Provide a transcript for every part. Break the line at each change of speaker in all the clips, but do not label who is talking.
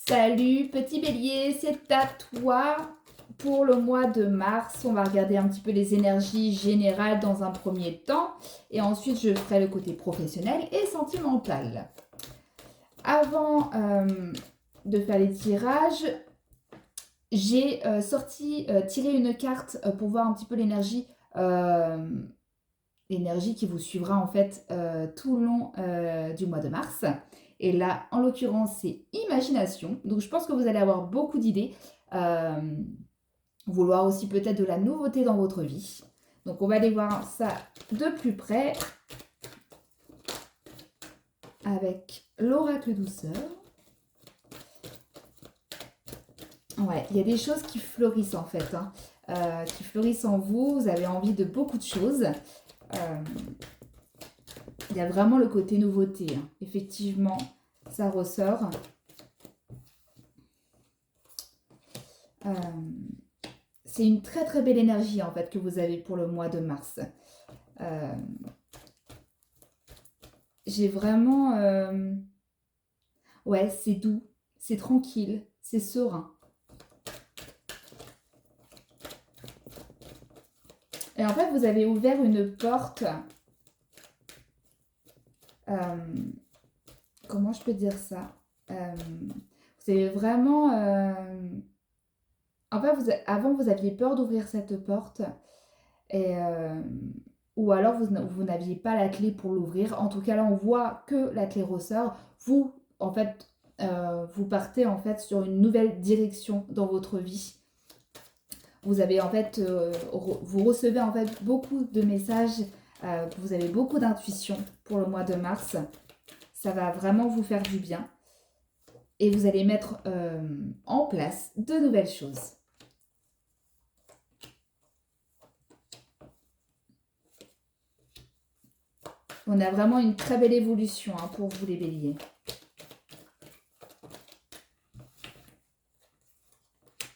Salut petit bélier, c'est à toi pour le mois de mars. On va regarder un petit peu les énergies générales dans un premier temps et ensuite je ferai le côté professionnel et sentimental. Avant de faire les tirages, j'ai tiré une carte pour voir un petit peu l'énergie qui vous suivra en fait tout le long du mois de mars. Et là, en l'occurrence, c'est imagination. Donc je pense que vous allez avoir beaucoup d'idées. Euh, Vouloir aussi peut-être de la nouveauté dans votre vie. Donc on va aller voir ça de plus près avec l'oracle douceur. Ouais, il y a des choses qui fleurissent en fait, hein, qui fleurissent en vous. Vous avez envie de beaucoup de choses. Il y a vraiment le côté nouveauté, hein. Effectivement, ça ressort. Euh, c'est une très très belle énergie en fait que vous avez pour le mois de mars. Euh, j'ai vraiment... ouais, c'est doux, c'est tranquille, c'est serein. Et en fait, vous avez ouvert une porte... comment je peux dire ça? Vous avez vraiment... en fait, avant, vous aviez peur d'ouvrir cette porte. Et, ou alors, vous n'aviez pas la clé pour l'ouvrir. En tout cas, là, on voit que la clé ressort. Vous, en fait, vous partez en fait sur une nouvelle direction dans votre vie. Vous avez en fait, vous recevez en fait beaucoup de messages. Vous avez beaucoup d'intuition pour le mois de mars. Ça va vraiment vous faire du bien. Et vous allez mettre en place de nouvelles choses. On a vraiment une très belle évolution hein, pour vous les béliers.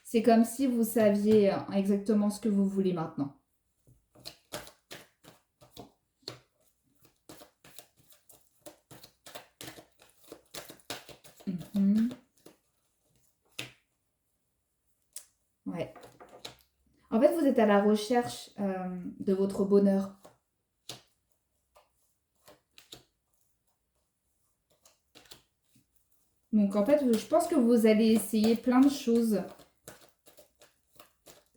C'est comme si vous saviez exactement ce que vous voulez maintenant. Ouais. En fait, vous êtes à la recherche de votre bonheur. Donc, en fait, je pense que vous allez essayer plein de choses.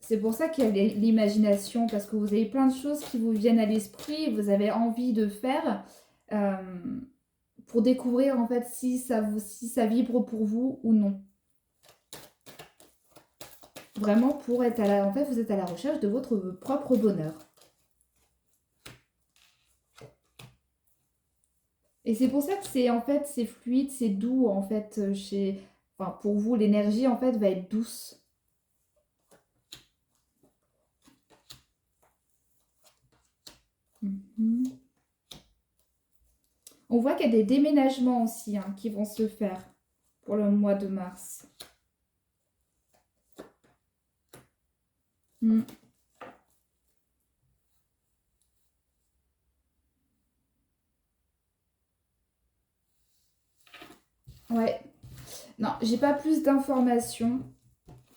C'est pour ça qu'il y a l'imagination, parce que vous avez plein de choses qui vous viennent à l'esprit et vous avez envie de faire pour découvrir, en fait, si ça vibre pour vous ou non. Vraiment pour être en fait, vous êtes à la recherche de votre propre bonheur. Et c'est pour ça que c'est en fait c'est fluide, c'est doux en fait enfin, pour vous l'énergie en fait va être douce. Mhm. On voit qu'il y a des déménagements aussi hein, qui vont se faire pour le mois de mars. Mm. Ouais. Non, j'ai pas plus d'informations,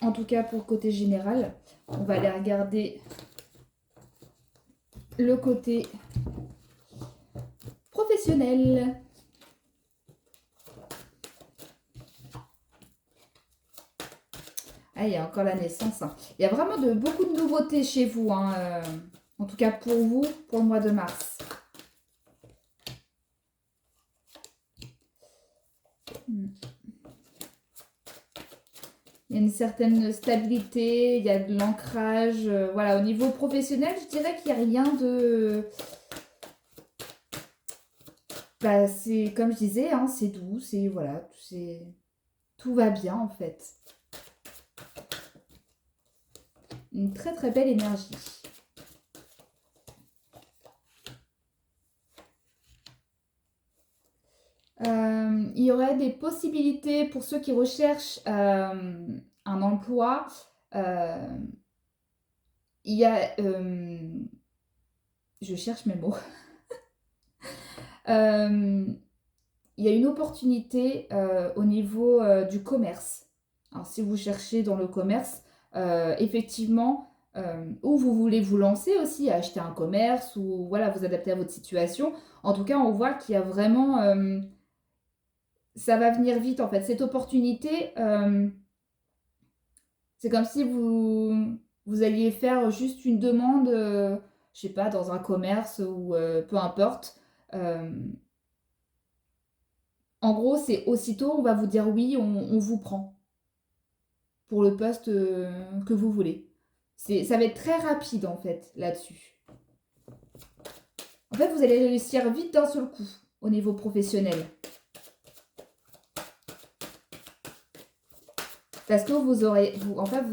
en tout cas pour le côté général. On va aller regarder le côté professionnel. Ah, il y a encore la naissance, hein. Il y a vraiment beaucoup de nouveautés chez vous, hein, en tout cas pour vous, pour le mois de mars. Il y a une certaine stabilité, il y a de l'ancrage. Voilà, au niveau professionnel, je dirais qu'il n'y a rien de... Bah, c'est comme je disais, hein, c'est doux, c'est... Voilà, tout va bien en fait. Une très très belle énergie. Il y aurait des possibilités pour ceux qui recherchent un emploi. Euh, il y a... je cherche mes mots. Euh, il y a une opportunité au niveau du commerce. Alors, si vous cherchez dans le commerce, effectivement, ou vous voulez vous lancer aussi, acheter un commerce, ou voilà, vous adapter à votre situation. En tout cas, on voit qu'il y a vraiment, ça va venir vite en fait. Cette opportunité, c'est comme si vous alliez faire juste une demande, je sais pas, dans un commerce ou peu importe. Euh, En gros, c'est aussitôt, on va vous dire oui, on vous prend pour le poste que vous voulez. Ça va être très rapide en fait là-dessus. En fait, vous allez réussir vite d'un seul coup au niveau professionnel. Parce que vous aurez, en fait,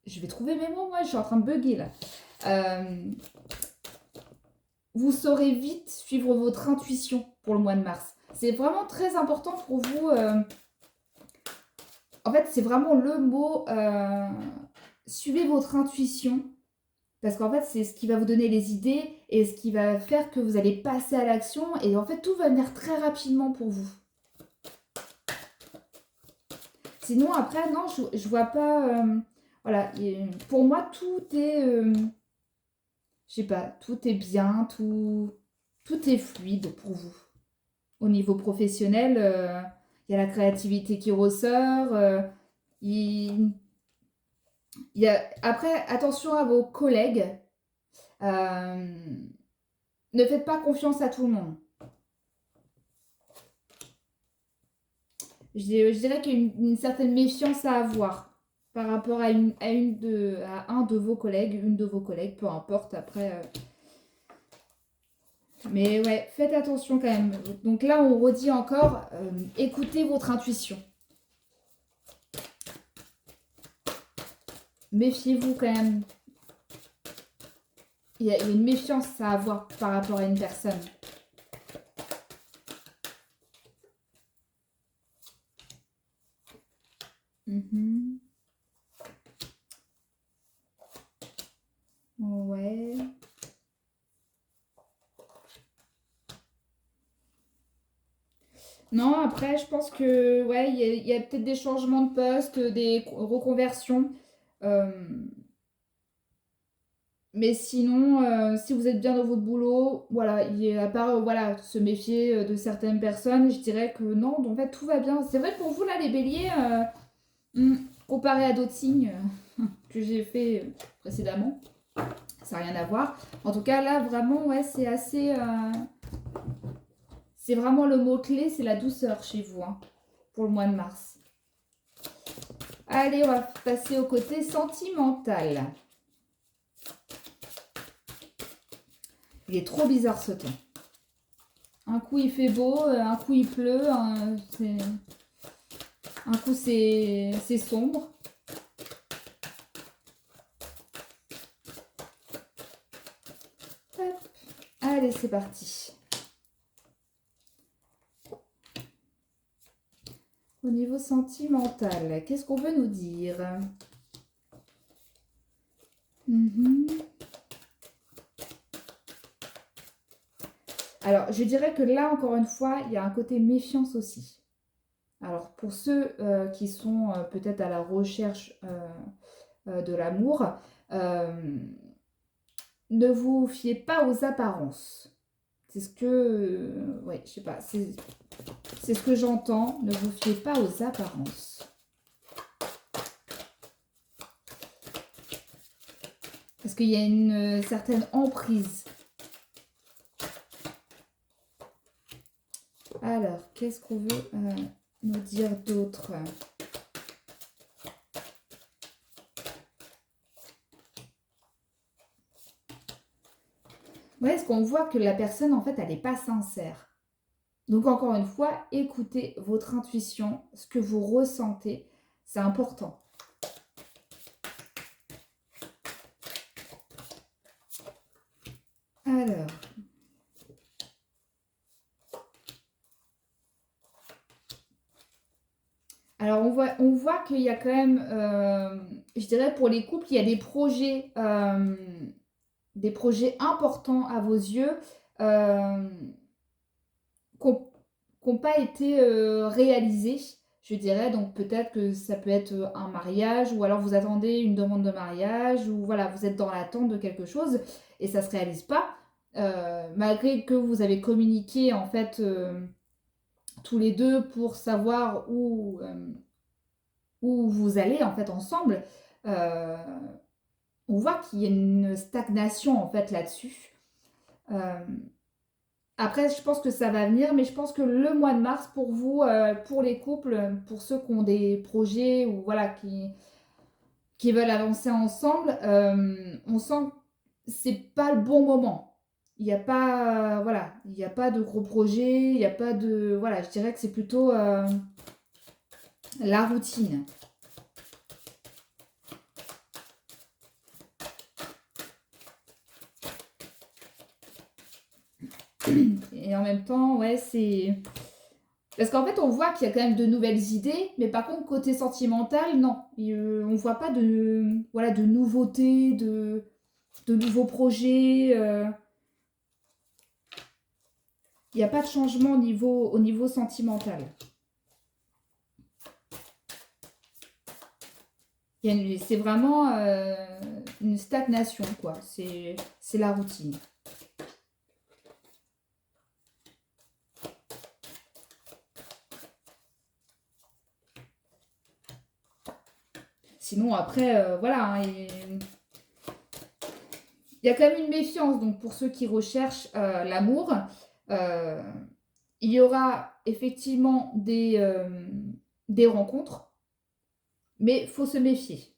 je vais trouver mes mots, moi, je suis en train de bugger là. Euh, vous saurez vite suivre votre intuition pour le mois de mars. C'est vraiment très important pour vous. En fait, c'est vraiment le mot. Suivez votre intuition. Parce qu'en fait, c'est ce qui va vous donner les idées et ce qui va faire que vous allez passer à l'action. Et en fait, tout va venir très rapidement pour vous. Sinon, après, non, je vois pas. Voilà, pour moi, tout est. Je sais pas, tout est bien, tout est fluide pour vous. Au niveau professionnel, il y a la créativité qui ressort. Il, Après, attention à vos collègues. Euh, Ne faites pas confiance à tout le monde. Je dirais qu'il y a une certaine méfiance à avoir par rapport à un de vos collègues, une de vos collègues, peu importe après. Mais ouais, faites attention quand même. Donc là, on redit encore, écoutez votre intuition. Méfiez-vous quand même. Il y a une méfiance à avoir par rapport à une personne. Mhm. Ouais. Non, après, je pense que ouais, il y a peut-être des changements de poste, des reconversions. Euh, mais sinon, si vous êtes bien dans votre boulot, voilà, à part voilà, se méfier de certaines personnes, je dirais que non, en fait, tout va bien. C'est vrai pour vous, là, les béliers, comparé à d'autres signes que j'ai fait précédemment, ça n'a rien à voir. En tout cas, là, vraiment, ouais, c'est assez. C'est vraiment le mot-clé, c'est la douceur chez vous, hein, pour le mois de mars. Allez, on va passer au côté sentimental. Il est trop bizarre ce temps. Un coup il fait beau, un coup il pleut, un coup c'est sombre. Hop. Allez, c'est parti. Au niveau sentimental, qu'est-ce qu'on veut nous dire? Alors, je dirais que là, encore une fois, il y a un côté méfiance aussi. Alors, pour ceux qui sont peut-être à la recherche de l'amour, euh, ne vous fiez pas aux apparences. C'est ce que... ouais, je sais pas, c'est ce que j'entends. Ne vous fiez pas aux apparences. Parce qu'il y a une certaine emprise. Alors, qu'est-ce qu'on veut nous dire d'autre? Ouais, est-ce qu'on voit que la personne, en fait, elle n'est pas sincère? Donc, encore une fois, écoutez votre intuition, ce que vous ressentez, c'est important. Alors... Alors, on voit qu'il y a quand même, je dirais pour les couples, il y a des projets importants à vos yeux, qu'on pas été réalisées, je dirais. Donc peut-être que ça peut être un mariage, ou alors vous attendez une demande de mariage, ou voilà, vous êtes dans l'attente de quelque chose et ça se réalise pas. Malgré que vous avez communiqué en fait tous les deux pour savoir où vous allez en fait ensemble, euh, on voit qu'il y a une stagnation en fait là-dessus. Euh, Après, je pense que ça va venir, mais je pense que le mois de mars, pour vous, pour les couples, pour ceux qui ont des projets ou voilà, qui veulent avancer ensemble, on sent que c'est pas le bon moment. Il n'y a pas, voilà, il n'y a pas de gros projets, il n'y a pas de, voilà, je dirais que c'est plutôt la routine. Et en même temps, ouais, c'est... Parce qu'en fait, on voit qu'il y a quand même de nouvelles idées, mais par contre, côté sentimental, non. On ne voit pas de, voilà, de nouveautés, de nouveaux projets. Il n'y a pas de changement au niveau sentimental. C'est vraiment une stagnation, quoi. C'est la routine. Sinon, après, voilà, hein, il y a quand même une méfiance. Donc, pour ceux qui recherchent l'amour, euh, il y aura effectivement des rencontres, mais il faut se méfier.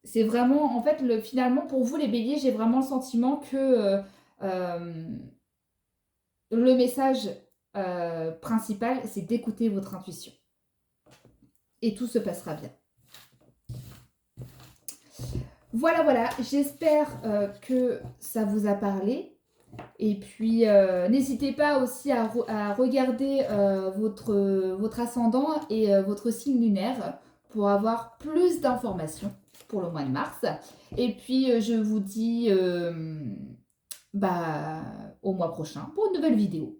C'est vraiment, en fait, finalement, pour vous, les béliers, j'ai vraiment le sentiment que euh, le message principal, c'est d'écouter votre intuition. Et tout se passera bien. Voilà, voilà, j'espère que ça vous a parlé. Et puis, n'hésitez pas aussi à regarder votre ascendant et votre signe lunaire pour avoir plus d'informations pour le mois de mars. Et puis, je vous dis bah, au mois prochain pour une nouvelle vidéo.